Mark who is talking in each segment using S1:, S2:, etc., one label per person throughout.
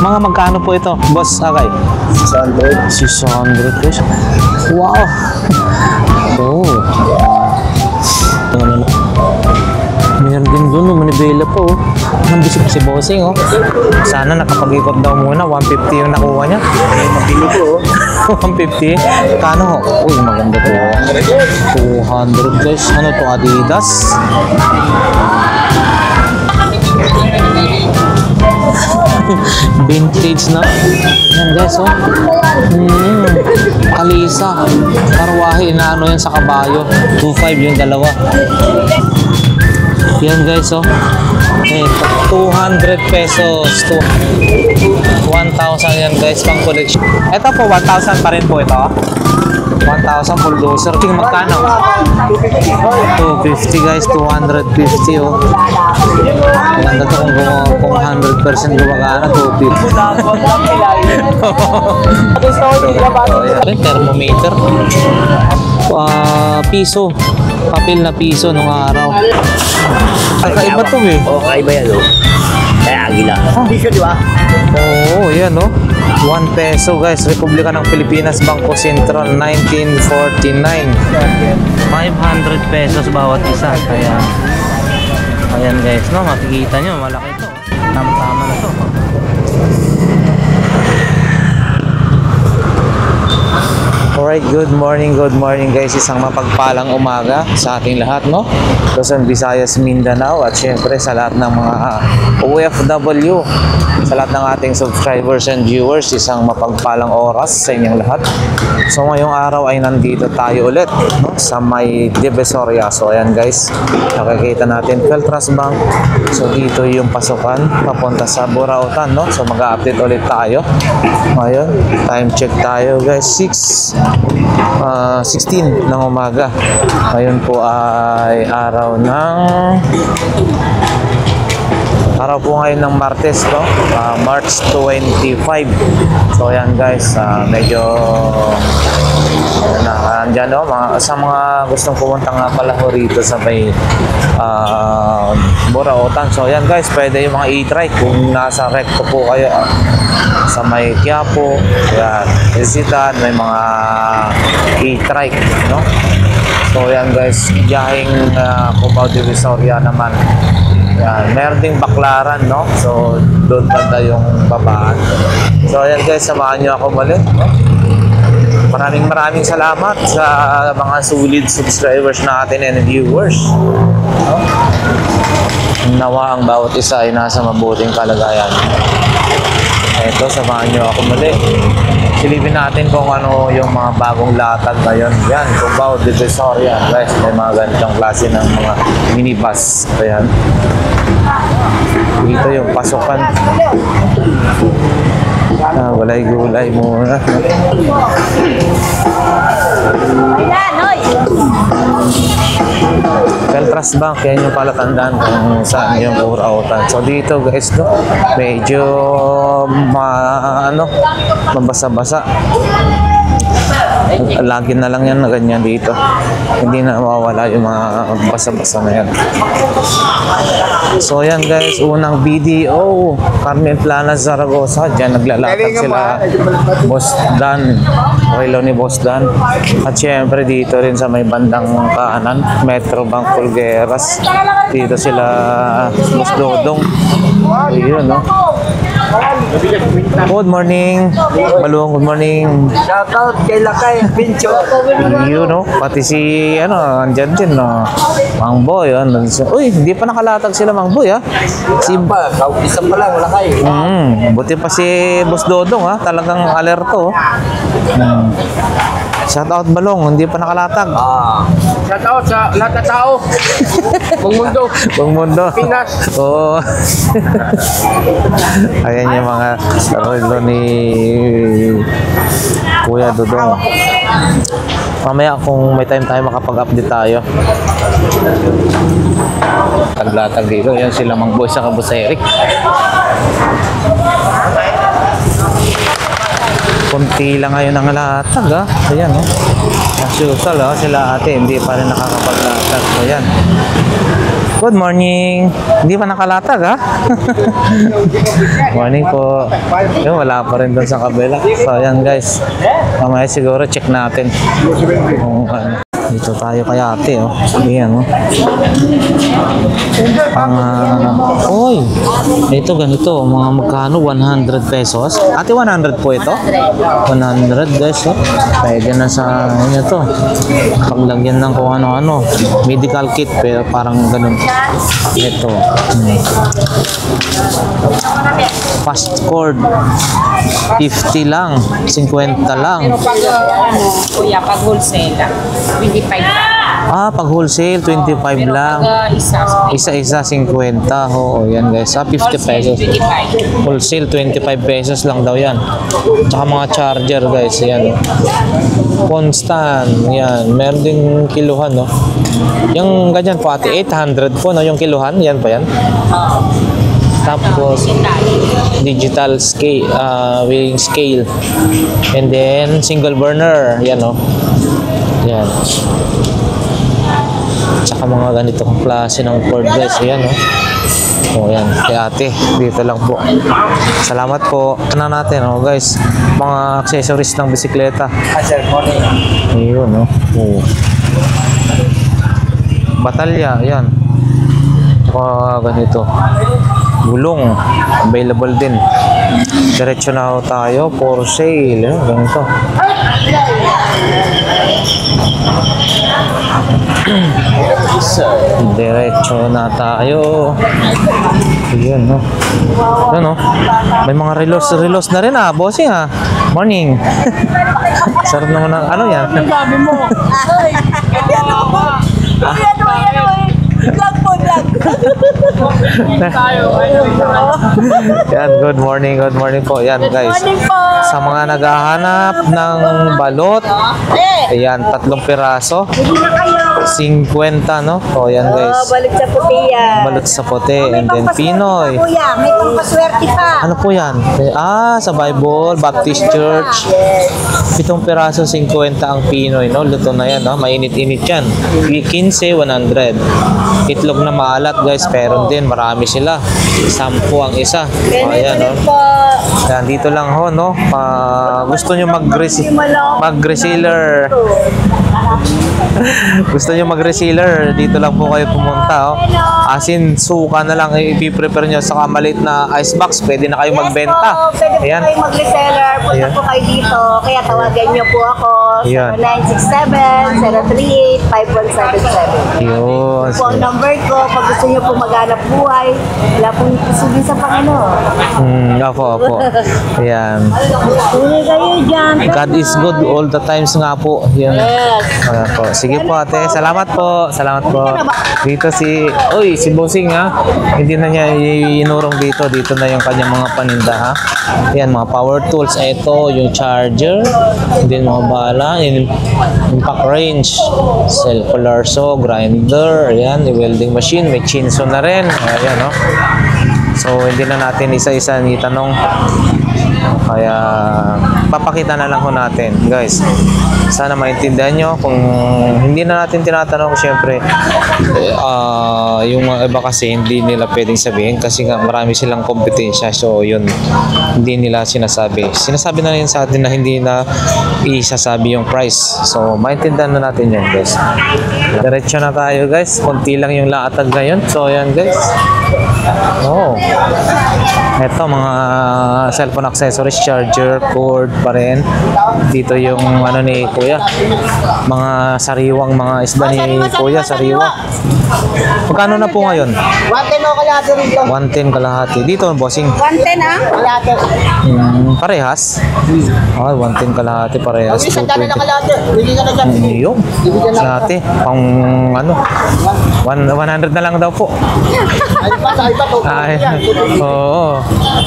S1: Mga magkano po ito, Boss Akay?
S2: 600.
S1: 600 guys. Wow. Oh. Meron din doon, manibela pa oh. Nandisip si Bossing oh. Sana nakapag-ikot daw muna, 150 yung nakuha niya.
S2: Mabili ko.
S1: 150? Kano ho? Uy, maganda to. 200 guys. Ano to, Adidas? Vintage na. Yan guys oh. Alisa. Karwahe na ano yan sa kabayo. 2.5 yung dalawa. Yan guys oh. Eh, 200 pesos to 1,000 yan guys pang collection. Ito po 1,000 pa rin po ito. 1,000 bulldozer. King magkano? 250 guys, 250 oh. Maganda to kung 100% gumagana, 250. Thermometer. Piso. Papel na piso nung araw. Kakaiba to eh.
S2: Oo, kakaiba yan oh. Kaya agila. Piso di ba?
S1: Oo, yan oh. 1 peso guys, Republika ng Pilipinas, Bangko Sentral, 1949. 500 pesos bawat isa. Kaya, ayan guys, no, makikita nyo, malaki to. Tama-tama na to. Alright, good morning guys. Isang mapagpalang umaga sa ating lahat, no? Luzon, Visayas, Mindanao at syempre sa lahat ng mga OFW, sa lahat ng ating subscribers and viewers, isang mapagpalang oras sa inyong lahat. So ngayong araw ay nandito tayo ulit, no? Sa may Divisoria. So ayan guys, nakikita natin Feltras Bank. So dito yung pasukan papunta sa Burautan, no? So mag-update ulit tayo. Ngayon, time check tayo guys, 16 ng umaga. Ngayon po ay araw po ngayon ng Martes, no? March 25. So ayan guys, medyo andyan no, sa mga gustong pumunta nga pala ho rito sa may Burautan. So ayan guys, pwede yung mga e-trike kung nasa recto po kayo sa may Quiapo, ayan, Isitan, may mga e-trike, no? So ayan guys, biyaheng Cubao Divisoria naman. Yan, meron ding Baklaran, no? So, doon banda yung babaan. So, ayan guys, samahan nyo ako muli, no? Maraming salamat sa mga solid subscribers natin and viewers, no? Nawa ang bawat isa ay nasa mabuting kalagayan. Ito, samahan nyo ako muli. Silipin natin kung ano yung mga bagong latag ngayon. Yan, Cubao Divisoria. Guys, may mga ganitong klase ng mga minibus. Ayan. Dito yung pasukan. Gulay-gulay muna. Feltras Bank, yan yung palatandaan kung saan yung Burautan. So dito guys, no, medyo mabasa-basa. Lagi na lang yan na ganyan dito. Hindi na mawawala yung mga basa-basa na yan. So yan guys, unang BDO Carmen Plana, Zaragoza. Diyan naglalatag sila Boss Dan, Relo ni Boss Dan. At syempre dito rin sa may bandang kanan, Metro Bank Pulgueras. Dito sila Boss Dodong. Ayun, no? Good morning, Balong, good morning.
S2: Shoutout kay Lakay, Pincho.
S1: You know, pati si, andyan din, no? Mang Boy, uy, hindi pa nakalatag sila, Mang Boy, ha?
S2: Simpa, isa pa lang, Lakay.
S1: Buti pa si Boss Dodong, ha? Talagang alerto, Shoutout Balong, hindi pa nakalatag.
S2: Shoutout sa lahat ng tao. Buong mundo.
S1: Buong mundo.
S2: Pinas.
S1: Oo. Ayan yung mga relo ni Kuya Dodong. Mamaya kung may time tayo makapag-update tayo. Taglatag dito. Yan sila Mang Boy sa Boss Eric. Kunti lang ngayon ang latag, ha? Ayan, no? As usual, sila ate, hindi pa rin nakakapaglatag. Ayan. Good morning. Hindi pa nakalatag, ha? Morning po. Yung wala pa rin doon sa kabila. So, ayan guys. Mamaya siguro check natin. Kung ano. Dito tayo kay ate, oh. Ayan, oh. Oy, ito ganito, mga magkano, 100 pesos. Ate, 100 po ito? 100 guys, oh. Pwede na sa inyo to. Paglagyan ng kung ano-ano. Medical kit, pero parang ganun. Ito. Fast cord. 50 lang. 50 lang.
S3: Pero pag kuya, pag wholesale, 25 lang.
S1: Ah, pag wholesale, 25 lang.
S3: Pag
S1: Isa-isa, 50. Oo, yan guys. 50 pesos.
S3: 25.
S1: Wholesale, 25 pesos lang daw yan. Tsaka mga charger guys. Yan. Constant. Yan. Meron ding kiluhan, no? Yung ganyan po ate, 800 po, no? Yung kiluhan. Yan pa yan. Tapos, digital scale, weighing scale. And then, single burner. Yan, no? Yan. Tsaka mga ganitong klase ng cord guys. Ayan, no? O, yan. Kay ate. Dito lang po. Salamat po. Ano natin, oh, guys? Mga accessories ng bisikleta. Ayun, no? Oh. Batalya. Ayan. Tsaka ganito. Gulong. Available din. Diretso na ho tayo. For sale. Ayan, ganito. Diretso na tayo. Ayan, no? Ayan, no? May mga relos na rin, ah. Bossing, ah. Morning. Sarap naman ng ano yan.
S3: Sabi mo.
S4: Vlog po, vlog.
S1: Yan, good morning po. Yan, guys.
S4: Morning po.
S1: Sa mga naghahanap ng balot, ayan, 3 piraso.
S4: Hindi na kayo.
S1: 50, no? O, yan, guys.
S4: Balot sa puti yan.
S1: Balot sa puti. And then, Pinoy.
S4: Kuya, may pampaswerte pa.
S1: Ano po yan? Ah, sa Bible, Baptist Church. 7 piraso, 50 ang Pinoy, no? Luto na yan, no? Mainit-init yan. 15, 100. Itlog na maalat, guys. Pero din, marami sila. 10 ang isa. O, ayan, no?
S4: po.
S1: Yan, dito lang ho, no? Gusto nyo mag-resealer. Gusto nyo mag-resealer, dito lang po kayo pumunta, oh. Asin, suka na lang i-prepare nyo sa maliit na icebox. Pwede na kayo magbenta.
S4: Pwede po
S1: Ayan.
S4: kayo mag-reseller. Punta
S1: Ayan.
S4: po kayo dito. Kaya tawagan nyo po ako.
S1: Ayan.
S4: 0967-038-5177.
S1: Yun.
S4: Po ang number ko. Pag gusto nyo po maghanap buhay, wala pong isugin sa Panginoon.
S1: Opo. Ayan.
S4: Tuloy kayo dyan.
S1: God is good all the times nga po. Yan.
S4: Yes.
S1: Ayan po. Sige po ate. Salamat po. Dito si Bossing, ha. Hindi na niya inurong dito. Dito na yung kanyang mga paninda, ha. Yan, mga power tools. Ito, yung charger. Then mga bala. Impact range. Circular saw, grinder. Ayan, welding machine. May chinso na rin. Ayan, no. So, hindi na natin isa-isa itanong. Kaya, papakita na lang ko natin, guys. Sana maintindihan nyo. Kung hindi na natin tinatanong, syempre, yung mga iba kasi hindi nila pwedeng sabihin kasi nga marami silang kompetensya. So, yun, hindi nila sinasabi. Sinasabi na rin sa atin na hindi na isasabi yung price. So, maintindihan na natin yan, guys. Diretso na tayo, guys. Konti lang yung laatag ngayon. So, yan, guys. Oh. Ito, mga cellphone accessories, charger, cord pa rin. Dito yung ano ni Kuya. Mga sariwang mga isda ni Kuya, sariwa. Magkano na po ngayon?
S4: 110 o kalahati rito.
S1: 110 kalahati. Dito, bossing.
S4: 110 ah? Kalahati.
S1: Parehas? Ah, 110 kalahati, parehas.
S4: Isa dami na
S1: 220.
S4: kalahati. Hindi ka na dyan.
S1: Yung kalahati. Pang ano? 100 na lang daw po.
S4: Ay pa, sa iba to.
S1: Ay, oo.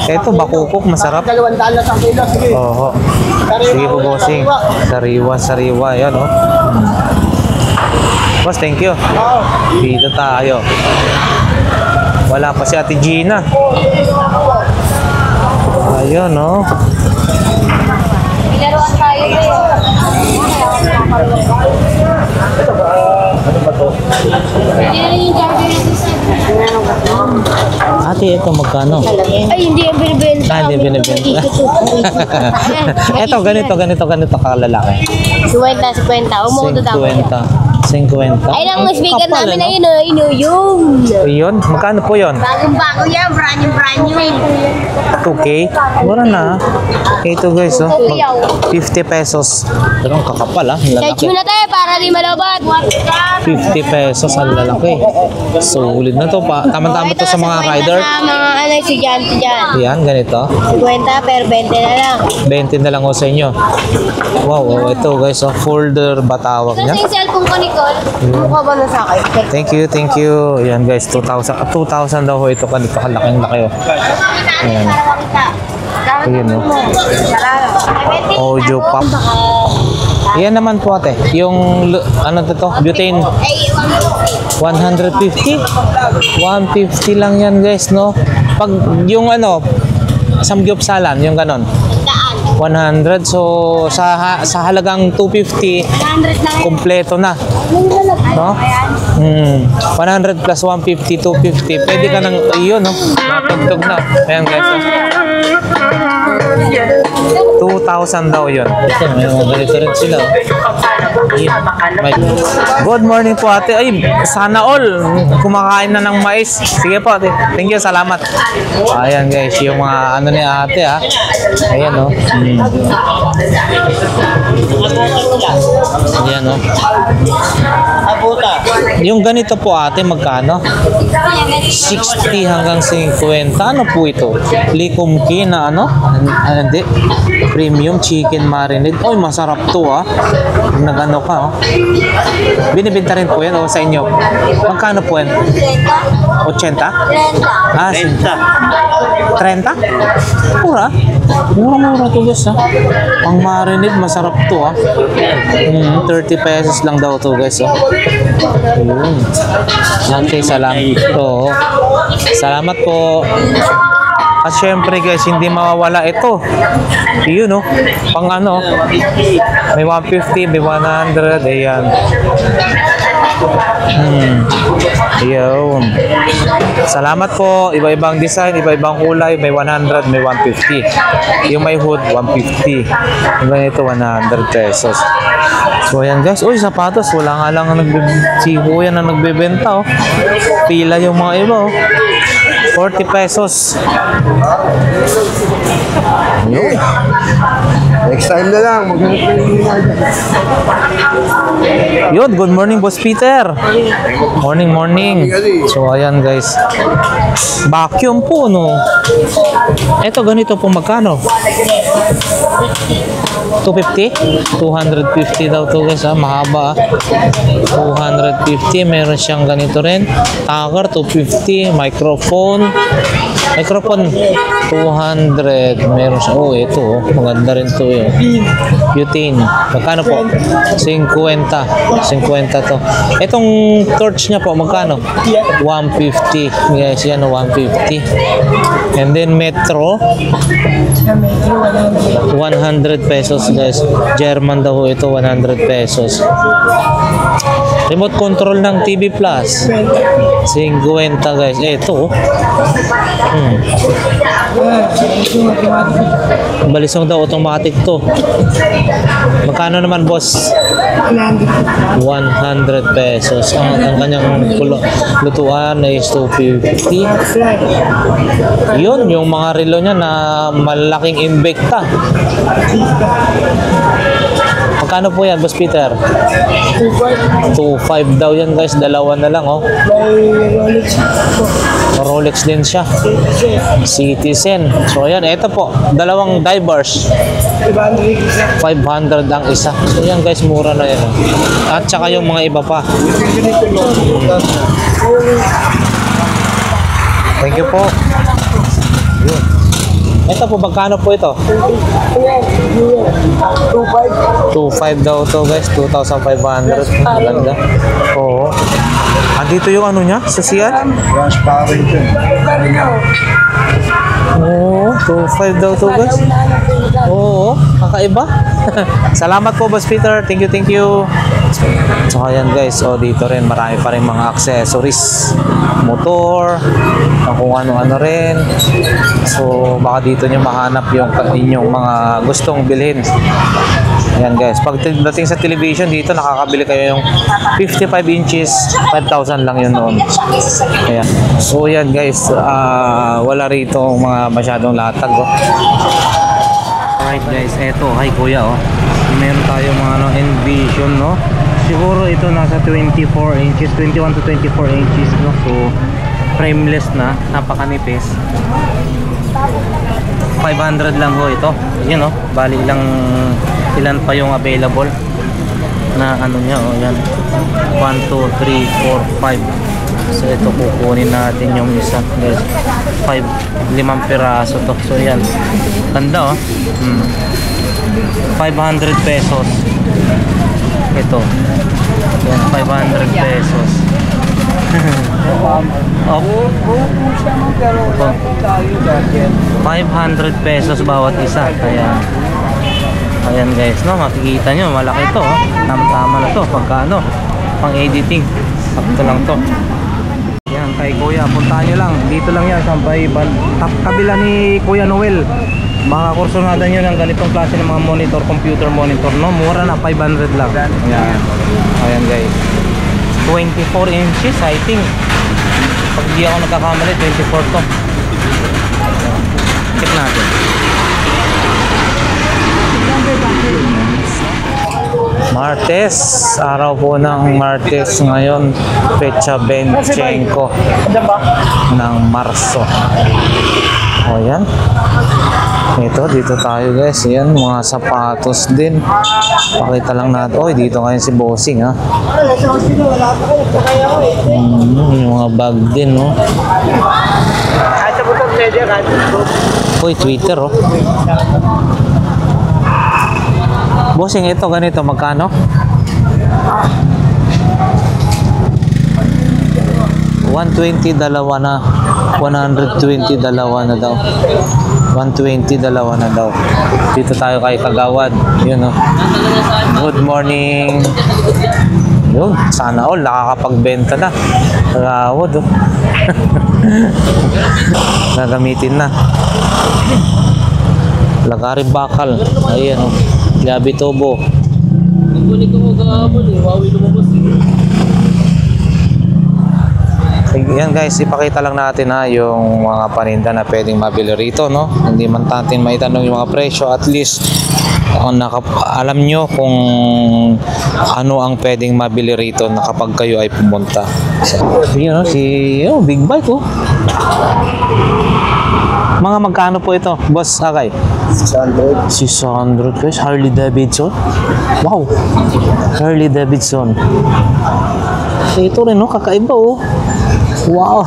S1: Ito, bakukok, masarap.
S4: 200 na sa kilo. Sige.
S1: Oo. Sige po, bossing. Sariwa. Yan, oh. Boss, thank you. Dito tayo. Wala pa si Ate Gina. Ayun, oh.
S4: Laruan tayo
S1: Ano ba to?
S4: Hindi na yung charger natin sa
S1: lalaki, ito magkano?
S4: Ay, hindi yung binibenta.
S1: Hindi binibenta. Ito, ganito kalalaki.
S4: 50. Umudo daw.
S1: 50.
S4: Ay, lang speaker
S1: Kapal,
S4: namin
S1: ano?
S4: na yun, yung.
S1: Yun, magkano po yun?
S4: Bagong-bago yan, brand new.
S1: 2K? Mura na. Ito guys, oh. 50 pesos. Pero ang kakapal, ang
S4: Search
S1: lalaki.
S4: mo na tayo para di malobot.
S1: 50 pesos ang lalaki. Solid na to pa. Tama-tama to sa mga rider.
S4: Sa mga estudyante dyan.
S1: Yan, ganito.
S4: 50 pero 20 na lang.
S1: 20 na lang ho sa inyo. Wow, ito guys, oh. Folder ba tawag niya?
S4: Kasi yung cellphone ko, Nicole, mukha ba na sa akin?
S1: Thank you. Yan guys, 2,000 daw ho ito. Ganito kalaking laki, oh. Ayan. Ayan, oh. Audio pop. Yan naman po ate. Yung, ano to? Butane. 150? 150 lang yan guys, no? Pag yung ano, samgyupsalan, yung ganon. 100. So, sa halagang 250,
S4: 100 na
S1: kompleto na. No? 100 plus 150, 250. Pwede ka nang, yun, no? Matugtog na. Ayan guys. 2,000 daw yun. Ito, may mga ganito rin sila. Good morning po ate. Ay, sana all kumakain na ng mais. Sige po ate. Thank you, salamat. Ayan guys, yung mga ano ni ate ha. Ayan o. Ayan o. Yung ganito po ate, magkano? 60 hanggang 50. Ano po ito? Likumki na ano? Hindi. Premium chicken marinade. Oy, masarap to ah. Nagano ka oh. Binibenta rin po yan o sa inyo. Magkano po yan? 80? Ah, 30? Mura? Mura to guys ha. Pang marinade, masarap to ah. 30 pesos lang daw to guys oh. Ayun. Okay, salamat po. Salamat po. At syempre guys, hindi mawawala ito. Yun no, pang ano, may 150, may 100, ayan. Yun. Salamat po. Iba-ibang design, iba-ibang kulay, may 100, may 150. Yung may hood, 150. Yung ganito, 100 pesos. So ayan guys, uy sapatos, wala nga lang si Kuya na nagbebenta oh. Pila yung mga iba oh. 40 pesos. Yun.
S2: Next time na lang.
S1: Yun, good morning Boss Peter. Morning. So ayan guys. Vacuum po no. Ito ganito po magkano? 250? 250 daw to guys ha. Mahaba 250. Meron siyang ganito rin. Tagar 250. Microphone 200. Meron siya. Oh, ito oh. Maganda rin to yun. Butane. Magkano po? 50 to. Itong torch niya po, magkano? 150. Guys, yan 150. And then Metro 100 pesos guys. German daw ito, 100 pesos. Remote control ng TV Plus 50 guys. Ito balisong daw, automatic to. Magkano naman boss? 100 pesos. Ang kanyang lutuan is 250. Yun, yung mga relo niya na malaking Invicta. Magkano po yan, Boss Peter? 2.5 daw yan guys. Dalawa na lang oh. Rolex din siya. Citizen. So ayan, ito po. Dalawang divers. 500 ang isa. So yan guys, mura na yan. At saka yung mga iba pa. Thank you po. Yun. Ito po, magkano po ito? 2.5 daw to guys. 2,500. Maganda. Oo. Andito yung ano niya? Sa CR?
S2: Rush power dyan.
S1: Oo. 2.5 daw to guys. Oo. Kakaiba. Salamat po Boss Peter. Thank you. So ayan guys, so dito rin marami pa rin mga accessories, motor, kung ano-ano rin. So baka dito nyo mahanap yung inyong mga gustong bilhin. Ayan guys, pagdating sa television dito nakakabili kayo yung 55 inches, 5,000 lang yun noon. Ayan. So ayan guys, wala rito mga masyadong latag. Oh. Alright guys, eto, hi kuya oh. Meron tayong mga Envision, no? Siguro ito nasa 24 inches, 21 to 24 inches, no? So frameless na, napakanipis. 500 lang ho ito. Yun, no? Bali ilan pa yung available na ano niya, oh, yan. 1, 2, 3, 4, 5. So ito kukunin natin yung isa, guys. 5 piraso to. So yan. Ganda, oh. 500 pesos. Ito. Yan, 500 pesos. Oh. 500 pesos bawat isa. Kaya ayan guys, no, makikita nyo malaki to, oh. Tama-tama na to pagka pang editing. Sakto lang to. Yan kay kuya, puntahan nyo lang. Dito lang yan sa kabila ni Kuya Noel. Makakursunadan nyo ng ganitong klase ng mga monitor, computer monitor, no? Mura na, 500 lang. Yan. Ayan guys, 24 inches I think. Pag di ako nagkakamali, 24 to. Check natin. Martes, araw po ng Martes ngayon, Pecha 25 ng Marso. O yan. Ito, dito tayo guys. Yan, mga sapatos din. Pakita lang natin. Oy, dito ngayon si Bossing, ha. Yung mga bag din, no. Uy, Twitter, oh. Bossing, ito ganito, magkano? 120 dalawa na. 120 dalawa na daw. 120 dalawa na daw. Dito tayo kay Kagawad. Yun, oh. Good morning. Yun, sana all nakakapagbenta na. Kagawad, oh. Gagamitin na. Lagari bakal. Ayan, oh. Gabi Tobo. Yan guys, ipakita lang natin ha yung mga paninda na pwedeng mabili rito, no? Hindi man natin maitanong yung mga presyo, at least alam nyo kung ano ang pwedeng mabili rito na kapag kayo ay pumunta. So, yun, no? Big bike, oh. Mga magkano po ito, boss Akay? 600 guys. Harley Davidson. Wow, Harley Davidson. Ito rin, no? Kakaiba, oh. Wow.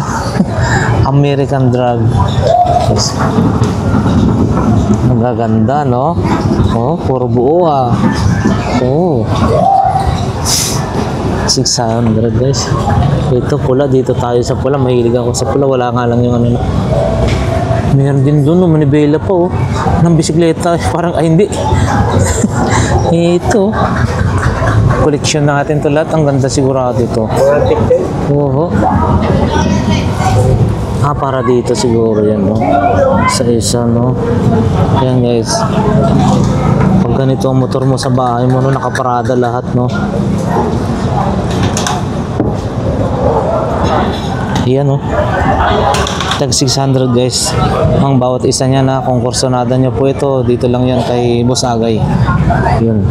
S1: American drag. Yes. Ang gaganda, no? Oh, puro buo, ah. Oh, 600 guys. Ito pula, dito tayo sa pula. Mahilig ako sa pula. Wala nga lang yung ano. Meron din doon, no, manibela pa, oh. Ng bisikleta, parang, ay hindi. Ito. Collection natin to lahat. Ang ganda sigurado ito. Oo. Para dito siguro yan, no? Sa isa, no? Yan guys. Pag ganito ang motor mo sa bahay mo, no, nakaparada lahat, no? Yan, no? Tag 600 guys ang bawat isa niya, na kung kursunada nyo po ito, dito lang yan kay Boss Agay. Yun,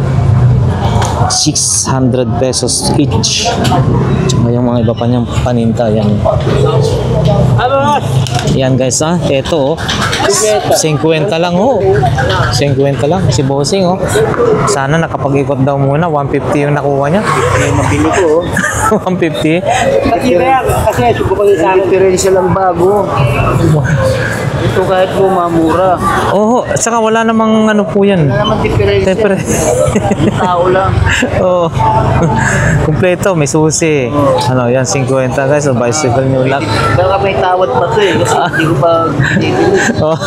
S1: 600 pesos each. Tsaka yung mga iba pa niyang paninta, yan. Yan guys, ha, eto, oh, 50 lang, oh. 50 lang si Bossing, oh. Sana nakapag-ikot daw muna. 150 yung nakuha niya.
S2: Mabili ko,
S1: 150.
S2: Kasi differential lang bago. Ito kahit bumamura.
S1: Oo, at saka wala namang ano po yan.
S2: Wala naman differential. Tao lang.
S1: Oo. Kumpleto, may susi. Ano, yan, 50 guys. So, bicycle new lock.
S2: Baka may tawad pa to, eh. Kasi hindi ko pa
S1: Oh.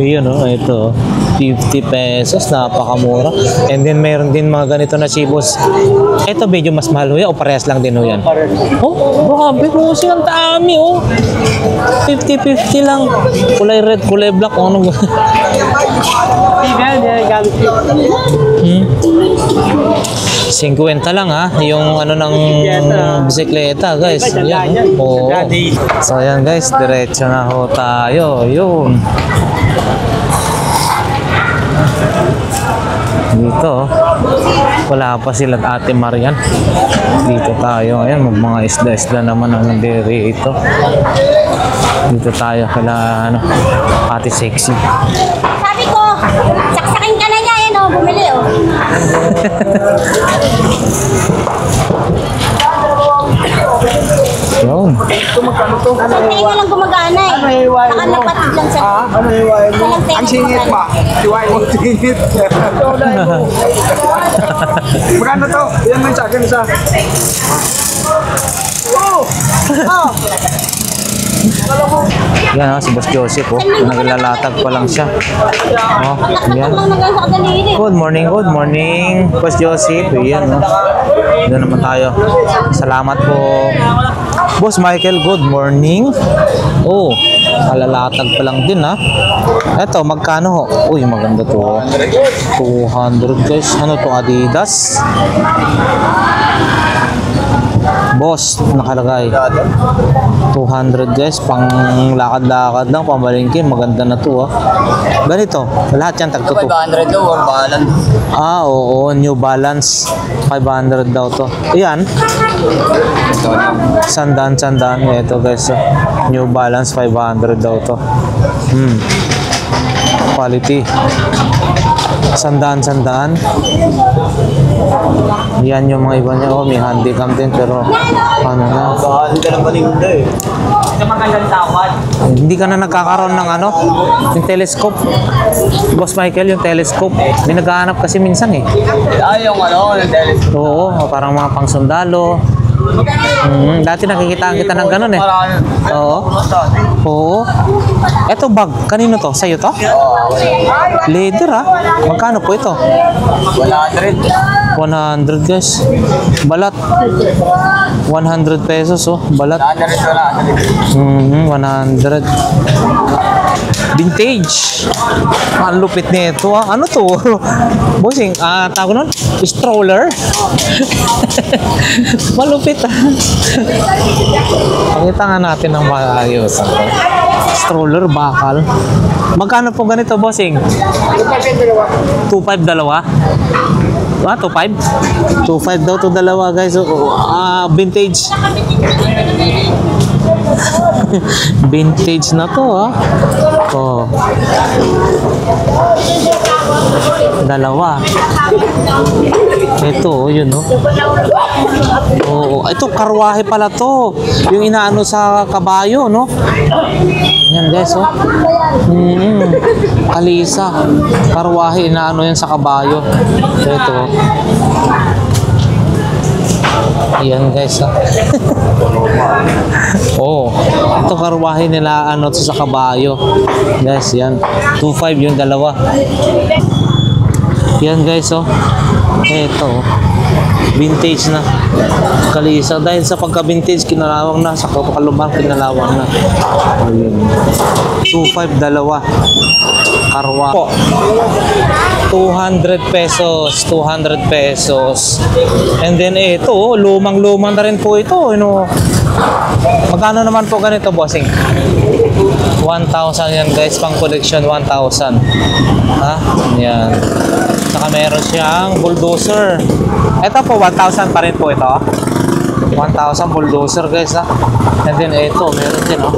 S1: Yun, oh. Ito, oh. 50 pesos, napakamura. And then meron din mga ganito na chibos. Ito medyo mas mahal ho yan o parehas lang din ho yan? Oh, grabe po kasi ang dami oh. 50-50 lang. Kulay red, kulay black. Ano ba? Hmm. 50 lang ha, yung ano ng bisikleta guys. Yan, oh. So ayan guys, diretso na ho tayo. Yun. Dito, wala pa sila at Ate Marian. Dito tayo. Ayan, mga isda-isda naman ang nandiri ito. Dito tayo kala ano, Ate Sexy.
S4: Sabi ko, saksakin ka na niya, yan o, bumili o.
S1: Yun.
S4: Tingin nyo lang gumagana eh. Nakalapatid lang sa...
S2: Ano hiwain mo?
S4: Walang tenga
S2: Ang singit
S4: gumagana.
S2: pa. Hiwain mo, singit. Magkano to? Yan man sa akin isa.
S4: Oh!
S1: Yan si Boss Joseph oh. Naglalatag pa lang siya. Oh, yan.
S4: Lang nagasa ka daliri.
S1: Good morning, Boss Joseph. Ayan, no? Doon naman tayo. Salamat po. Boss Michael, good morning. Oh, alalatag pa lang din, ha? Eto, magkano ho? Uy, maganda to. 200 guys. Ano to, Adidas? Boss, nakalagay. 200 guys, pang lakad-lakad lang, pamalingki. Maganda na to, ha? Ganito, lahat yan tagtuto.
S2: 500 daw, or balance.
S1: Ah, oo, New Balance 500 daw to. Ayan. Sandaan. Ito guys, New Balance 500 daw to. Quality. Sandaan. Yan yung mga iba niya. Oh, may handicam din pero ano na.
S2: Hindi ka na malinda eh.
S1: Hindi ka na nagkakaroon ng ano, yung telescope. Boss Michael, yung telescope. May naghahanap kasi minsan eh.
S2: Yung ano, yung telescope.
S1: Oo, parang mga pangsundalo. Dati nakikita kita ng ganun eh. Oo. Oo. Eto bag, kanino to? Sa'yo to? Leather ha? Magkano po ito?
S2: 100.
S1: 100 guys. Balat. 100 pesos oh. Balat. 100. Vintage. Ang lupit nito ah. Ano to? Bossing, tawag nun? Stroller. Malupit ah. Pakita nga natin ng maayos. Stroller, bakal. Magkano po ganito, bossing? 2.5 dalawa? 2.5? 2.5 daw to dalawa, guys. Vintage. Vintage na to, ah. Oh. Dalawa. Ito, yun, no? Oo. Ito, karwahe pala to. Yung inaano sa kabayo, no? Yan, guys, oh. Kalisa. Karwahe, inaano yan sa kabayo. Ito. Ayan, guys, ah. Oh, ito karwahe nila ano to sa kabayo. Guys, yan. 2.5 yung dalawa. Yan, guys, oh. Ito, vintage na. Kalisa. Dahil sa pagka-vintage, kinalawang na. Sa kapakalubang, kinalawang na. Ayun. 2.5 dalawa. Karwa po. 200 pesos. 200 pesos. And then ito, lumang-lumang na rin po ito. Ano? Magkano naman po ganito, bossing? 1,000 yan, guys. Pang collection, 1,000. Ha? Yan. Saka meron siyang bulldozer. Ito po, 1,000 pa rin po ito. 1,000 bulldozer, guys, ha? And then ito, meron din, oh.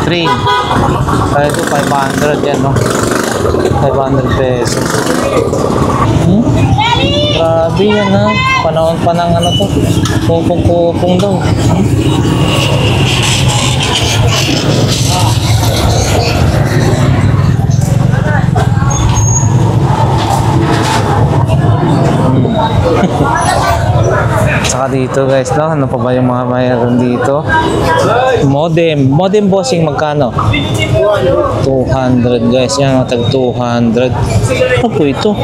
S1: Train. Kaya ito, 500 yan, no? 500 pesos. Grabe yan, ha? Panahon pa ng ano to. Kupong daw. Saka dito guys, no? Ano pa ba yung mga mayroon dito? Modem. Modem bossing magkano? 200 guys. Yan, tag 200. Ano po ito?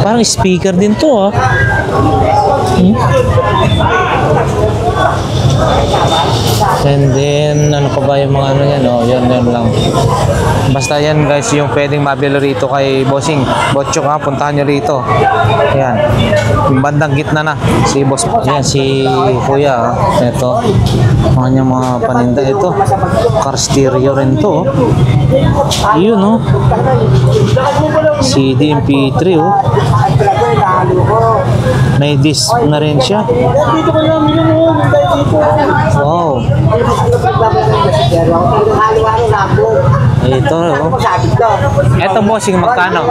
S1: Parang speaker din to, ah. And then, ano pa ba yung mga ano yan? Oh, yan lang. Basta yan guys, yung pwedeng mabili rito kay Bossing. Botchok ha, puntahan nyo rito. Yan. Yung bandang gitna na. Si Boss. Yan, si Kuya ha. Ito. Kanyang mga paninda. Ito. Car stereo rin to. Yun oh. CD MP3 oh. May disc na rin siya. Wow. Ito oh. Ito bossing magkano?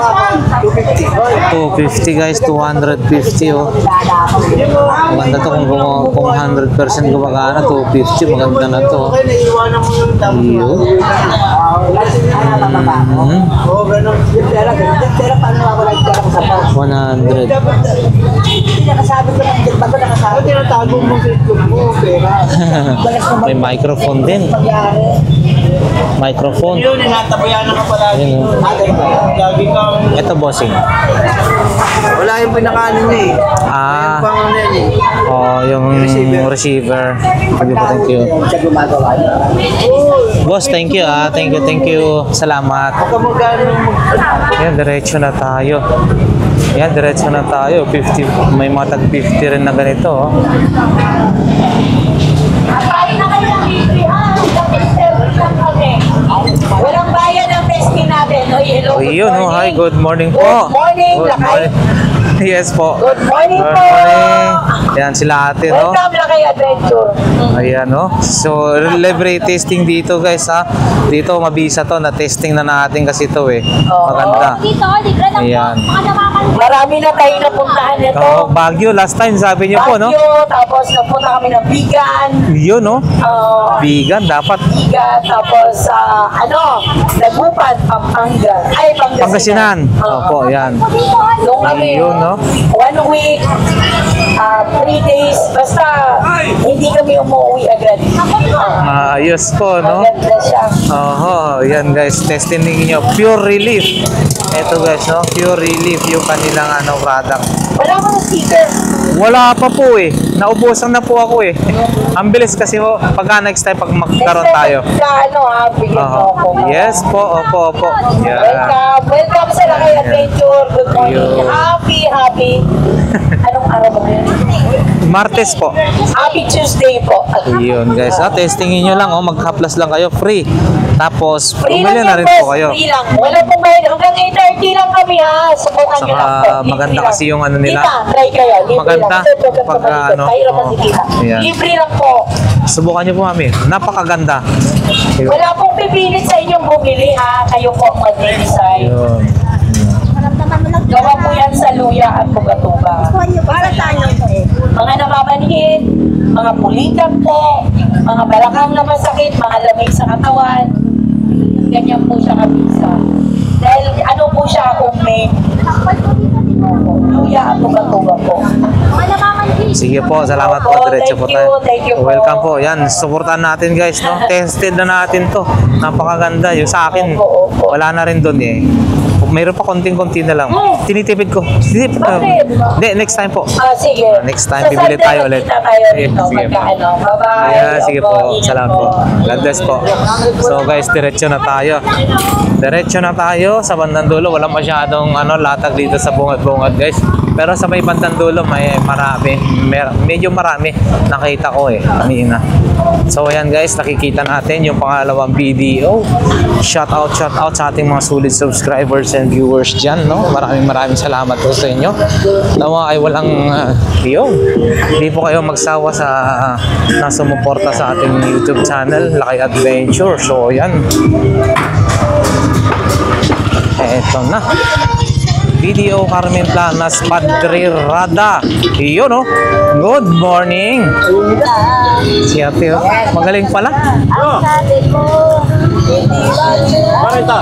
S1: 250 guys, 250 oh. Maganda to kung 100% gumagana, 250 maganda na to. Iyo. 100. May microphone din. Microphone. Ayun, oh. Ito bossing.
S2: Wala yung pinakaano niya eh.
S1: Ah.
S2: Pang ano yan eh.
S1: Oh, yung receiver. Thank you. Boss, thank you ah. Thank you. Salamat. Yan, diretso na tayo. Yan, diretso na tayo. 50, may mga tag 50 rin na ganito. Oh.
S4: Walang bayan ang testing natin. Hello,
S1: Oh, yun, oh. Hi, good morning po.
S4: Good morning,
S1: Good
S4: Lakay.
S1: morning. Yes po.
S4: Good morning
S1: Good
S4: po.
S1: morning. Yan sila ate, no?
S4: Welcome lang kay Adventure.
S1: Ayan, no? So, libre tasting dito, guys, ha? Dito, mabisa to. Na-testing na natin kasi to, eh. Maganda.
S5: Dito, libre lang
S1: Ayan.
S5: po. Mga namamal.
S4: Marami na tayo napuntahan nito.
S1: Oh, Baguio, last time, sabi niyo po, no?
S4: Baguio, tapos napunta kami ng Bigan.
S1: Yun, no?
S4: Uh,
S1: Vegan, dapat.
S4: Bigan, tapos Dagupan, Pampanga. Ay,
S1: Pangasinan. Opo, yan.
S4: Doon kami,
S1: Yun, no?
S4: 1 week, 3 days, basta hindi kami umuwi agad.
S1: Ayos po, no?
S4: Maganda siya.
S1: Oho, yan guys, testing niyo Pure Relief. Ito guys, no? Pure Relief yung kanilang ano product.
S4: Wala mo na sticker.
S1: Wala pa po eh. Naubusan na po ako eh. Ang bilis kasi ho, pagka next time pag magkaroon tayo.
S4: Sa bigyan mo ako.
S1: Yes po, opo. Yeah.
S4: Welcome sa Lakay Adventure. Good morning.
S1: Yo.
S4: Happy. Anong araw ba yun?
S1: Martes po.
S4: Happy Tuesday po.
S1: Yun guys, testingin nyo lang, mag-haplas lang kayo, free. Tapos,
S4: Free
S1: bumili
S4: lang
S1: na rin
S4: yan,
S1: po
S4: boss.
S1: kayo.
S4: Free lang. Wala pong bayad. Hanggang 8:30 lang kami ha. Subukan nyo lang po.
S1: Saka maganda kasi yung ano nila.
S4: Kita, try kayo. Libre
S1: Maganda.
S4: lang. Ito,
S1: Pagka ano,
S4: tayo naman si Kita.
S1: ayan.
S4: Libre lang po.
S1: Subukan nyo po mami. Napakaganda. Yun.
S4: Wala pong pipilit sa inyong bumili ha. Kayo po ang mag-design.
S1: Yun.
S4: Gawa po yan sa luya at pugatuba.
S5: Para tayo.
S4: Mga namamanhid, mga pulitan po, mga balakang na masakit, mga lamig sa katawan. Ganyan po siya kabisa. Dahil ano po siya homemade. Luya at pugatuba po.
S5: Mga namamal.
S1: Sige po, salamat po.
S4: Opo,
S1: Diretso po
S4: thank you,
S1: tayo.
S4: thank you po.
S1: Welcome po. Yan, supportan natin guys, no? Tested na natin to. Napakaganda. Yung sa akin,
S4: Opo, opo.
S1: wala na rin doon eh. Mayroon pa konting-konti na lang. Tinitipid ko.
S4: Bakit?
S1: Hindi, next time po.
S4: Sige.
S1: Next time,
S4: Sa
S1: bibili
S4: Sunday,
S1: tayo ulit.
S4: magkita tayo dito.
S1: Sige po.
S4: Magkaano. Bye-bye.
S1: Yeah, sige
S4: Opo,
S1: po.
S4: ingat
S1: Salamat po. God bless po. So guys, diretso na tayo. Diretso na tayo sa bandang dulo. Walang masyadong latag dito sa bungad-bungad guys. Pero sa may bandang dulo may marami. Medyo marami nakita ko kanina. So ayan guys, nakikita natin yung pangalawang video. Shout out sa ating mga solid subscribers and viewers dyan, no? Maraming salamat po sa inyo. Nawa ay walang hindi po kayo magsawa sa nasumuporta sa ating YouTube channel, Lakay Adventure. So ayan. Eto na. Video Carmen Planas, Padre Rada. Iyon, no? Good morning. Si ate, magaling pala.
S5: Ang sabi mo, hindi ba
S2: Parita.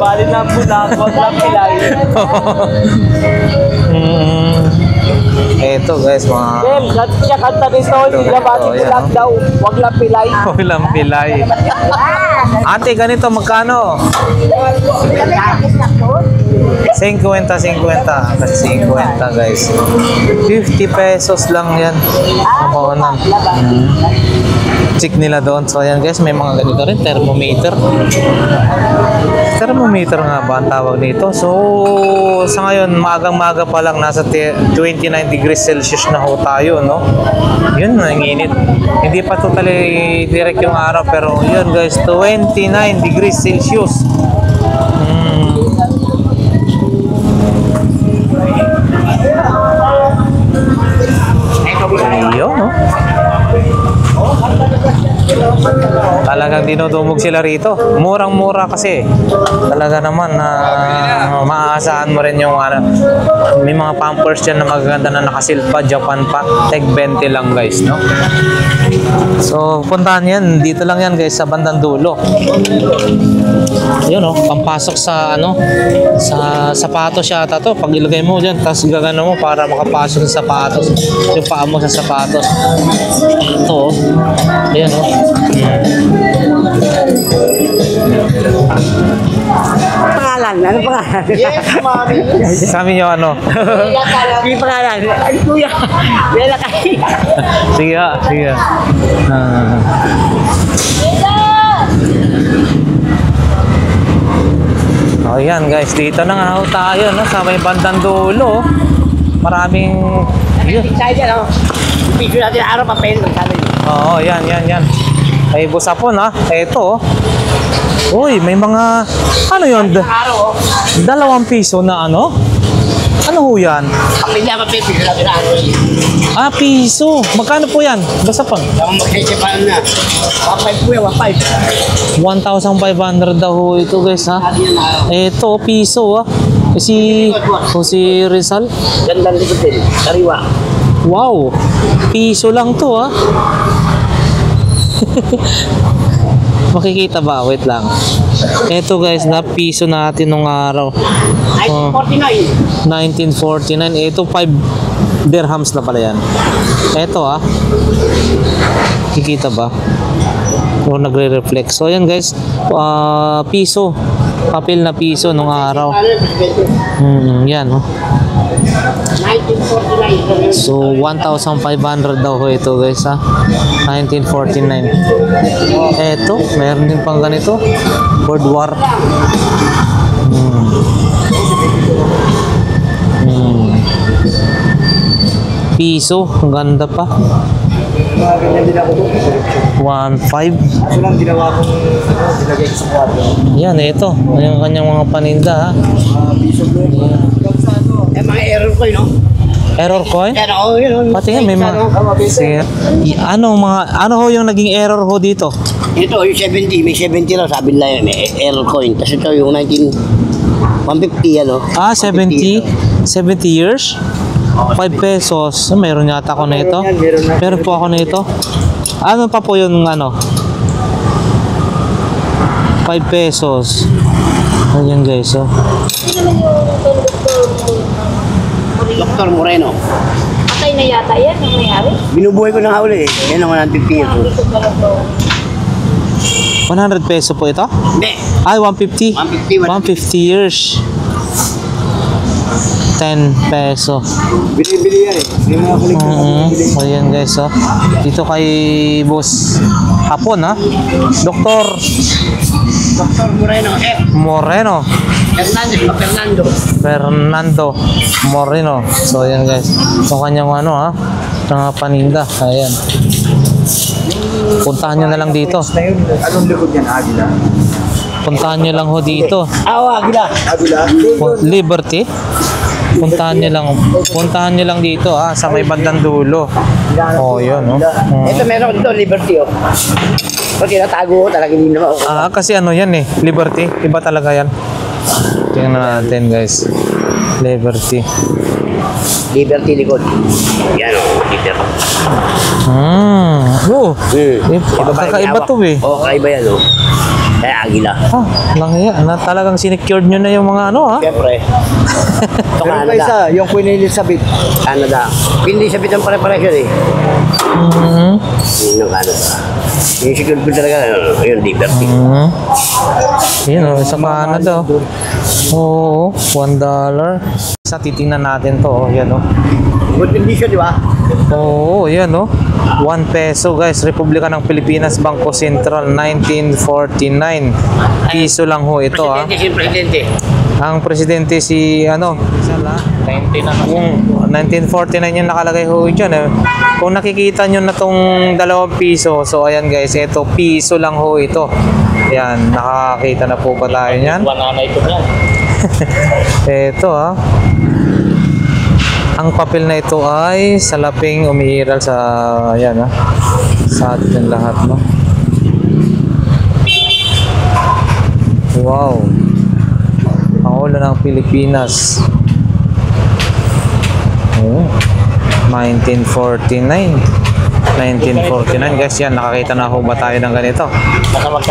S2: Bali na pula, wag lang pilay.
S1: Eto guys, mga
S2: Dem, siya kanta nito, hindi na bali
S1: Oh, yan,
S2: pula
S1: oh.
S2: daw. Wag lang pilay.
S1: ulam pilay. Ate, ganito magkano? 50 guys. 50 pesos lang yan. Makunan. Check nila doon. So yan guys, may mga ganito rin, thermometer. Thermometer nga ba ang tawag nito? So sa ngayon, maagang-maga pa lang, nasa 29 degrees Celsius na ho tayo, no? Yun, ang init. Hindi pa totally direct yung araw, pero yun guys, 29 degrees Celsius. Ayun, no? Talagang dinudumog sila rito. Murang-mura kasi. Talaga naman na maaasahan mo rin yung may mga pampers dyan na magaganda na nakasilpa, Japan pa. Tag 20 lang guys, no? So, puntahan yan. Dito lang yan guys, sa bandang dulo. Yun, no? Pampasok sa sa sapatos yata to. Pag ilagay mo dyan, tapos gagano mo para makapasok sa sapatos. Yung paa mo sa sapatos. Ito, oh. Ayan, oh.
S2: Pangalan, ano pangalan? Yes, mami.
S1: Sabi nyo ano?
S2: Hindi pangalan. Ay, kuya. Wala kayo.
S1: Sige ha, sige. Oh, yan guys, dito na nga ho tayo, no? Sa may bandang dulo. Maraming yun.
S2: Tayo dyan, oh. Picture natin araw papel.
S1: Oo, yan. Ay, busapon ha. Eto, oh. Uy, may mga, ano yun?
S2: Araw, oh.
S1: 2 piso na ano? Ano ho yan?
S2: Papel niya, papel. Picture natin araw.
S1: Ah, piso. Magkano po yan? Busapon.
S2: Ang magsisipan na. 1.5 po yan, 1.5.
S1: 1,500 daw ho ito guys ha. Eto, piso ha. Si Rizal.
S2: Gandang likod din. Sariwa.
S1: Wow, piso lang to ah. Makikita ba? Wait lang. Ito guys, na piso natin nung araw.
S2: 1949.
S1: 1949. Ito 5 dirhams na pala yan. Ito ah. Kikita ba? O nagre-reflect. So yan guys, piso. Papel na piso nung araw. Yan oh.
S2: 1949.
S1: So 1,500 daw ho ito guys ha. 1949. Eto, meron din pang ganito. World War. Piso, ang ganda pa. 1.5.
S2: Kaso lang ginawa kong nilagay sa kwarto.
S1: Yan, ito. Yung kanyang mga paninda ha.
S2: Piso po. Eh, mga error ko yun, no?
S1: Error coin?
S2: Pero, yun.
S1: Pati nga may mga... Sige. Ano ho yung naging error ho dito?
S2: Ito, yung 70, may 70 lang, sabi nila yun, may error coin. Tapos ito yung 150, ano?
S1: Ah, 70 years? 5 pesos. Meron yata ako na ito. Meron po ako na ito. Ano pa po yung ano? 5 pesos. Ayan guys, oh.
S2: Dr. Moreno.
S5: Patay na yata yan, ang mayari.
S2: Binubuhay ko ng hawli eh. Yan ang 150 ito.
S5: Hindi ko pala to.
S1: 100 peso po ito?
S2: Hindi.
S1: Ay, 150. 150 years. 10 peso.
S2: Binibili yan eh. Hindi mo ako
S1: Ayan guys, oh. Dito kay Boss Hapon, ha? Dr.
S2: Moreno.
S1: Moreno. Fernando Moreno. So, ayan guys. Ito kanyang ano, ha? Mga paninda. Ayan. Puntahan nyo na lang dito.
S2: Anong likod yan? Agila?
S1: Puntahan nyo lang ho dito.
S2: Agila. Agila?
S1: Liberty. Puntahan nyo lang dito sa may bandang dulo. Oh, yun, no.
S2: Ito meron dito, Liberty, oh. Pag tinatago ko, talaga hindi naman ako.
S1: Kasi ano yan eh, Liberty. Iba talaga yan. Tingnan natin, guys. Liberty.
S2: Liberty likod. Yan, oh. Liberty.
S1: Oh. Kakaiba to eh.
S2: Oh, kakaiba yan, oh. Kaya Agila.
S1: Ah, langya. Na talagang sinecured nyo na yung mga ano, ha?
S2: Siyempre. Ito
S6: Meron pa
S2: Canada.
S6: isa, yung Queen Elizabeth.
S2: Canada. Hindi sa bitang pare-pares yun eh.
S1: Mhm.
S2: Yun ang Canada. Yung security ko talaga, yun, Liberty.
S1: Mhm. Yun, oh, sa Canada. Oo, $1. Sa titingnan natin to, oh, yan, oh.
S2: Good condition, di ba?
S1: Oo, yan, oh. 1 peso, guys. Republika ng Pilipinas, Bangko Sentral, 1949. Piso lang ho ito, ha.
S2: Presidente, si Presidente.
S1: Ang presidente si, ano, yung 1949 yung nakalagay ho dyan, eh. Kung nakikita nyo na tong 2 piso, so ayan guys, ito, piso lang ho ito. Ayan, nakakita na po ba tayo nyan? Ito, ha. Ang papel na ito ay salaping umiiral sa, ayan, ha. Sa atin lahat, no? Wow. Pangulo ng Pilipinas. Oh, 1949. 1949 guys, yan, nakakita na ho ba tayo ng ganito?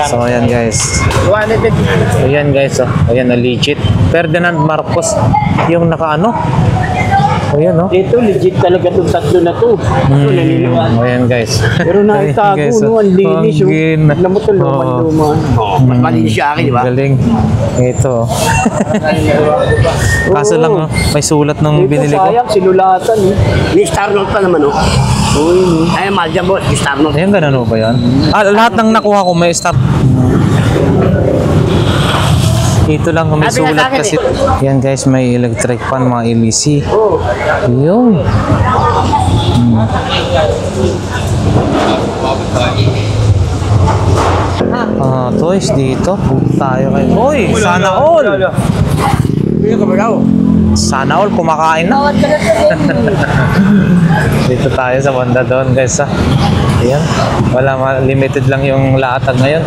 S1: So ayan guys. Ayan guys, oh. Ayan na legit. Ferdinand Marcos yung nakaano. Ayan, oh.
S6: Ito, legit talaga itong tatlo na to.
S1: Ayan guys.
S6: Pero naitago,
S1: Guys,
S6: no, ang linis, oh.
S1: Ang
S6: Alam mo ito, luman-luman.
S2: Oo, mas malinis siya akin, di ba?
S1: Galing. Ito. Kaso lang, oh, may sulat nung
S6: Ito,
S1: binili ko.
S6: sayang, sinulatan, eh.
S2: May Star Note pa naman, oh. Ay, mahal dyan, boss. May Star Note.
S1: Ayan, ganun ba yan? Ah, lahat ng nakuha ko may start. Ito lang may
S2: Sabi nga
S1: sulat
S2: sa akin,
S1: kasi. Yan guys, may electric fan, mga LEC.
S6: Oh,
S1: Yun. Ah, toys dito. Tayo kayo. Uy, sana all. Sana all kumakain na. Dito tayo sa banda doon guys, ha. Ayan. Wala, limited lang yung latag ngayon.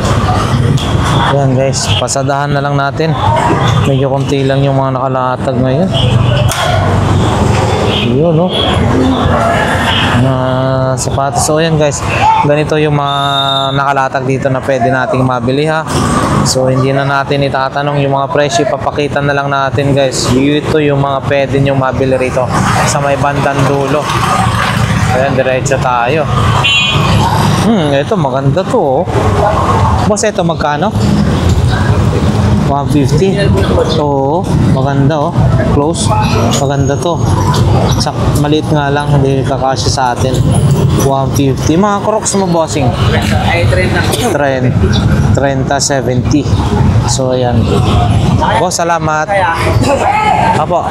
S1: Ayan guys, pasadahan na lang natin. Medyo konti lang yung mga nakalatag ngayon. Yun, no? Na sapatos. So ayan guys, ganito yung mga nakalatag dito na pwede nating mabili, ha. So hindi na natin itatanong yung mga presyo, papakita na lang natin guys. Ito yung mga pwede nyo mabili rito sa may bandang dulo. Ayan, diretso tayo. Ito maganda to, oh. Boss, ito magkano? 150. Oo, maganda, oh. Close. Maganda to. Maliit nga lang, hindi kakasya sa atin. 150. Mga Crocs mo, bossing? 30, 70. So, ayan. Boss, salamat. Apo.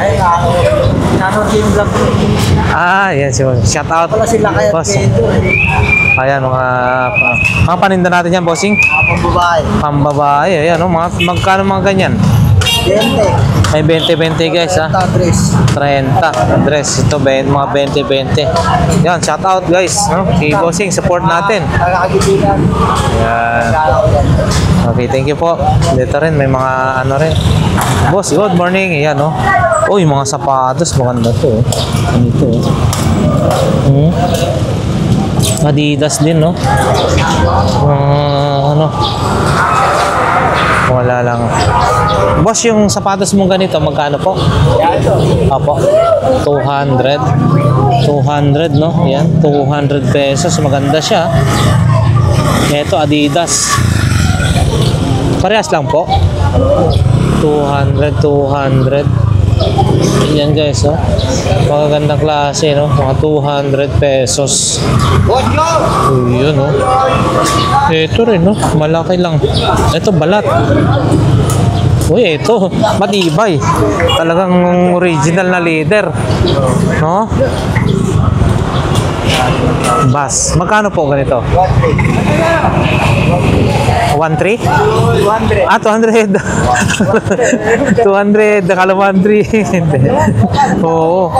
S1: Ah, yan si boss. Shout out. Boss. Ayan, mga paninda natin yan, bossing.
S6: pambabae.
S1: Pambabae, ayan, no? Magkano mga ganyan?
S6: 20.
S1: May 20-20 guys, ha?
S6: Tadres.
S1: 30 dress, ito mga 20-20. Yan, shout out guys, no? Si Bossing, support natin.
S6: Nakakagibigan.
S1: Yan. Okay, thank you po. Dito rin may mga ano rin. Boss, good morning. Yan, no? Uy, mga sapatos, maganda to, ano ito, Adidas din, no? Ano? Wala lang. Boss, yung sapatos mong ganito, magkano po? Apo. 200. 200, no? Yan, 200 pesos. Maganda siya. Ito, Adidas. Parehas lang po. 200, 200. Yan guys, oh. Magagandang klase, no? Mga 200 pesos. Yun, no? Ito rin, no? Malaki lang. Ito, balat. Uy, ito. Matibay. Talagang original na leather. No? Bas. Magkano po ganito? 1.3?
S6: 200.
S1: Ah, 200. 200. Nakala 1.3. Oo.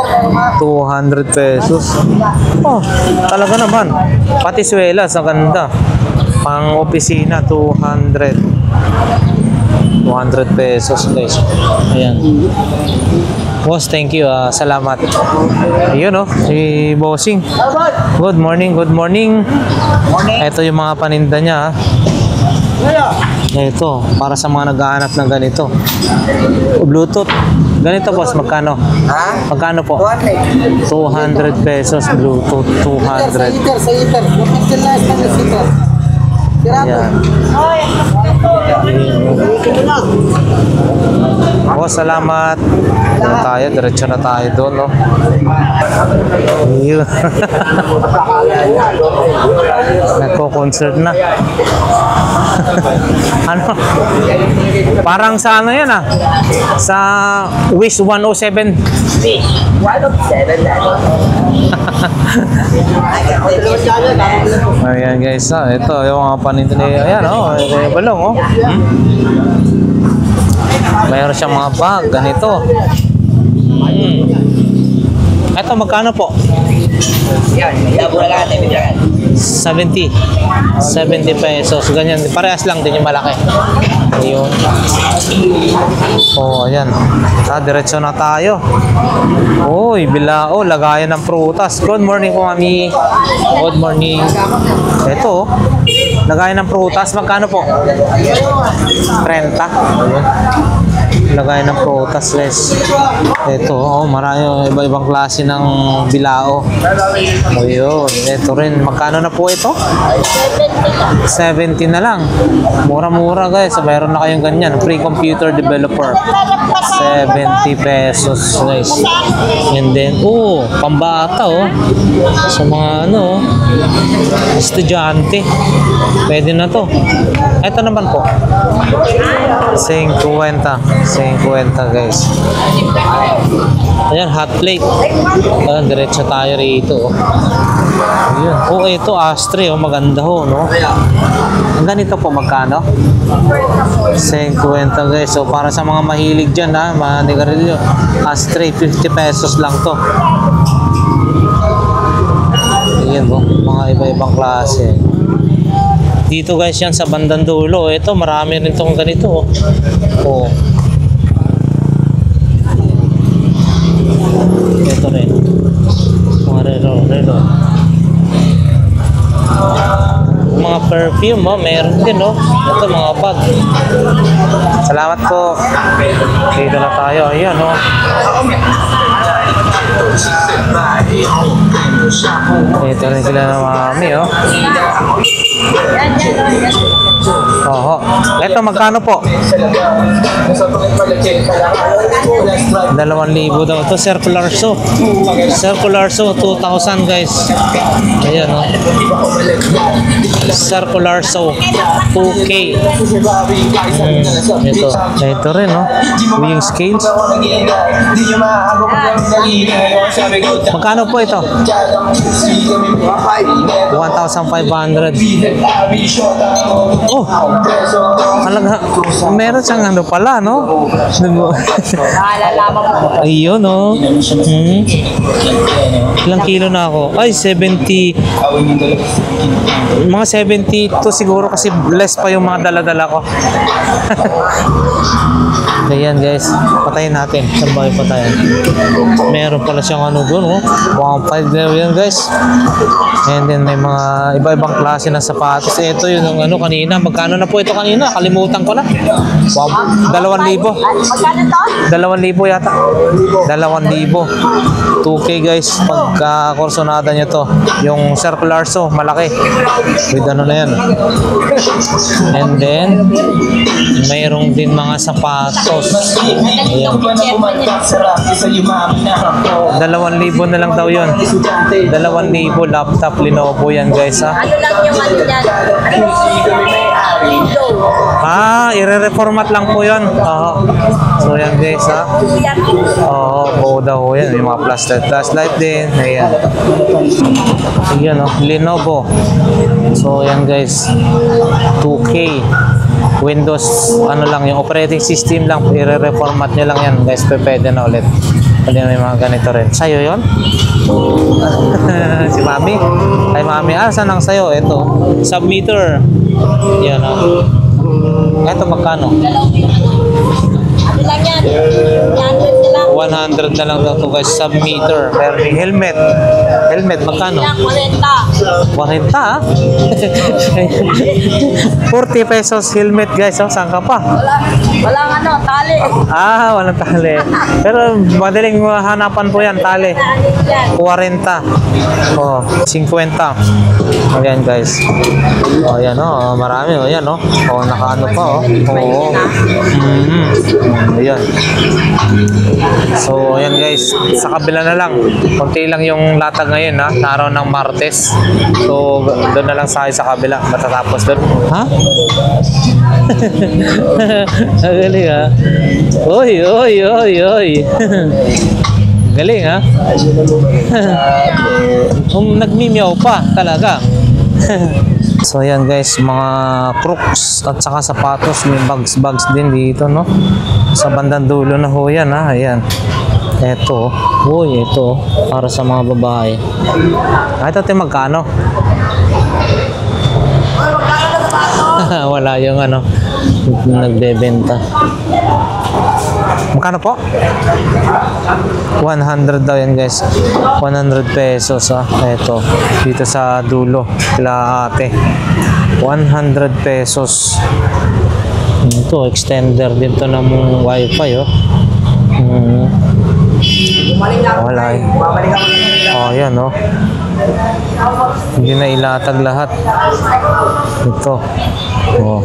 S1: 200 pesos. Oh, talaga naman. Pati swelas, ang ganda. Pang opisina, 200. 200 pesos guys. Ayan. Boss, thank you. Salamat. Ayun, oh, si Bossing. Good morning, good morning. Ito yung mga paninda niya. Ito, para sa mga naghahanap ng ganito. Bluetooth. Ganito boss, magkano?
S6: Ha?
S1: Magkano po?
S6: 200.
S1: 200 pesos Bluetooth, 200.
S6: Sa iter. Bakit sila stainless iter? Sirado.
S1: Yan. Oh, salamat. Doon tayo, diretso na tayo doon, no? Yun. Nagko-concert na. Ano? Parang sa ano yan ah? Sa Wish 107.
S4: Fish. 107 na.
S1: Ayan guys, ito yung mga paninda ni, ayan oh, balong oh. Mayroon siyang mga bag, ganito. Ito, magkano po?
S2: Yan, labo na natin, bigyan.
S1: 70 pesos, ganyan, parehas lang din yung malaki. Ayun. Oh, ayan. Diretso na tayo. Uy, bilao, lagayan ng prutas. Good morning po, mami. Good morning. Ito, lagayan ng prutas, magkano po? 30. Ayun. Lagay ng prutas guys. Ito, oh, marami iba-ibang klase ng bilao. O yun, ito rin. Magkano na po ito? 70 na lang. Mura-mura guys. Mayroon na kayong ganyan. Free computer developer. 70 pesos guys. And then, oh, pambata oh. Sa mga ano, estudyante. Pwede na to. Ito naman po. 50 guys. Ayan, hot plate. Ayan, diretso tayo rito. Ayan. Oh, ito ashtray. Oh, maganda ho, no? Ang ganito po, magkano? 50 guys. So, para sa mga mahilig dyan, ha? Mga nigarilyo. Ashtray, 50 pesos lang to. Ayan, oh. Mga iba-ibang klase. Dito guys yan sa bandang dulo. Ito, marami rin itong ganito. Oh. Ito rin. Mga relo. Mga perfume, oh, meron din, oh. Ito, mga bag. Salamat po. Dito na tayo. Ayan, oh. Ito rin sila ng mami, oh. Oho. Ito, magkano po? 2,000 daw. Ito, circular saw. Circular saw, 2,000 guys. Ayan, oh. Circular saw, 2K. Ito rin, oh. Weighing scales. Magkano po ito? 1,500. Oh, talaga. Meron siyang ano pala, no?
S3: Naalalaman mo.
S1: Ayun, no? Ilang kilo na ako? Ay, 70. Mga 72 siguro kasi less pa yung mga dala-dala ko. Ayan guys, patayin natin. Saan ba yung patayin? Meron pala siyang ano doon, oh. 1.5 na yan guys. And then may mga iba-ibang klase ng sapatos. Ito yun ang ano kanina. Magkano na po ito kanina? Kalimutan ko na. 2,000.
S3: Magkano to?
S1: 2,000 yata. 2,000. 2K guys. Pagka korsonada nyo to. Yung circular saw, malaki. With ano na yan. And then, mayroong din mga sapatos. Ayan. 2,000 na lang daw yun. 2,000 laptop Lenovo yan guys ha.
S3: Ano lang yung ano yan? Window.
S1: I-reformat lang po yun. Oo. So yan guys ha. Oo, daw yan. Yung mga flashlight din. Ayan. Ayan o. Lenovo. So yan guys. 2K. Windows, ano lang, yung operating system lang. I-reformat nyo lang yan guys. Pwede na ulit. Pwede may mga ganito rin. Sa'yo yun? Si Mami? Ay Mami, saan ang sa'yo? Ito. Submeter. Yan o. Ito magkano?
S5: lang yan. Yan, lang.
S1: 100 na lang daw to guys, sub-meter. Pero may helmet. Helmet, magkano?
S5: Yan, 40.
S1: 40 ah? 40 pesos helmet guys. Oh, saan ka pa?
S5: Walang ano, tali.
S1: Ah, walang tali. Pero madaling hanapan po yan, tali.
S5: Yan.
S1: 40. Oh, 50. Ayan guys. Oh, ayan oh, marami oh, ayan oh. Oh, nakaano pa oh. Oo. Ayan. So, ayan guys, sa kabila na lang. Konti lang yung latag ngayon ha, sa araw ng Martes. So, doon na lang sa kabila. Matatapos doon. Ha? Galing ha. Oy, oy, oy, oy. Galing ha. Nagmimiyaw pa talaga. So ayan guys, mga crooks at saka sapatos, may bags din dito no. Sa bandang dulo na ho yan ha, ayan. Eto, uy, ito para sa mga babae. Ito magkano? Wala yung ano, nagbebenta. Magkano po? 100 daw yan guys. 100 pesos ah. Ito, dito sa dulo kila ate. 100 pesos. Ito, extender din to ng wifi oh. Wala eh. Oh, yan oh. Hindi na ilatag lahat. Ito. Oh.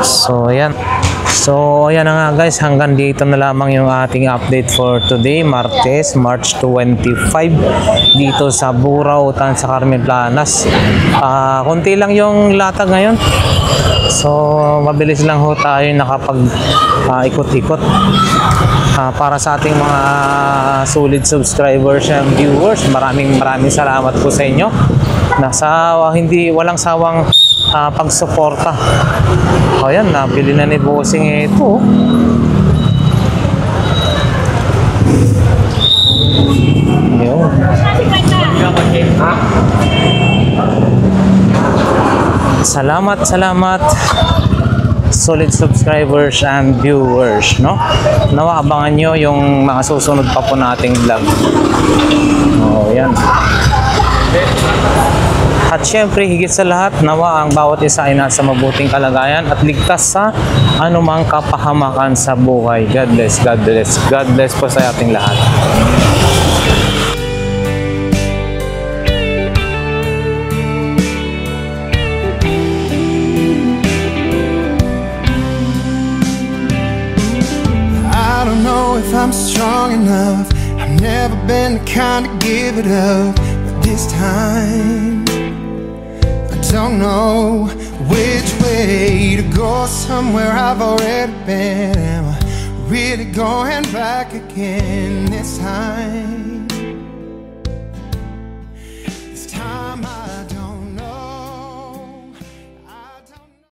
S1: So, ayan. So, ayan na nga guys, hanggang dito na lamang yung ating update for today, Martes, March 25, dito sa Burao, sa Carmen Planas. Konti lang yung latag ngayon. So, mabilis lang ho tayo nakapag-ikot-ikot. Para sa ating mga solid subscribers and viewers, maraming salamat po sa inyo. Walang sawang pagsuporta. O yan, nabili na ni Bossing ito. Yun. Salamat solid subscribers and viewers, no? Nawa abangan nyo yung mga susunod pa po nating vlog. Oh, yan. At syempre, higit sa lahat, nawa ang bawat isa ay nasa mabuting kalagayan at ligtas sa anumang kapahamakan sa buhay. God bless, God bless. God bless po sa ating lahat.
S7: I don't know if I'm strong enough. I've never been the kind to give it up, but this time I don't know which way to go. Somewhere I've already been. Am I really going back again this time? This time